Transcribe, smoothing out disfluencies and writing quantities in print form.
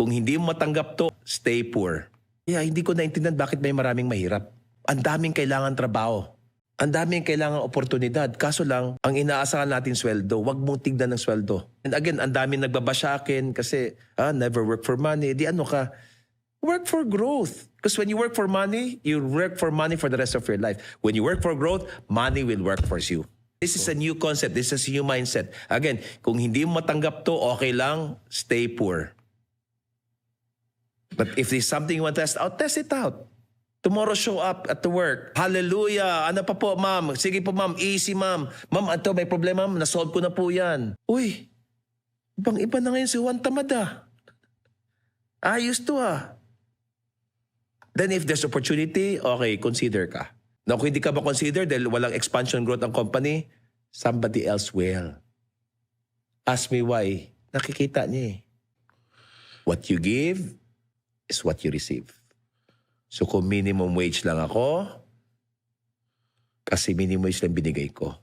kung hindi mo matanggap to, stay poor. Kaya hindi ko naintindihan bakit may maraming mahirap. Ang daming kailangan trabaho. Ang daming kailangan oportunidad. Kaso lang, ang inaasahan natin sweldo, wag mong tignan ng sweldo. And again, ang daming nagbaba sa akin kasi, never work for money. Di ano ka, work for growth. Because when you work for money, you work for money for the rest of your life. When you work for growth, money will work for you. This is a new concept. This is a new mindset. Again, kung hindi mo matanggap to, okay lang, stay poor. But if there's something you want to test it out. Tomorrow, show up at the work. Hallelujah! Ano pa po, ma'am? Sige po, ma'am. Easy, ma'am. Ma'am, ito, may problema, ma'am. Nasolve ko na po yan. Uy, ibang-iba na ngayon si Juan Tamad, Ayos to, Then if there's opportunity, okay, consider ka. Now, kung hindi ka ba-consider dahil walang expansion growth ang company, somebody else will. Ask me why. Nakikita niya What you give is what you receive. So kung minimum wage lang ako, kasi minimum wage lang binigay ko,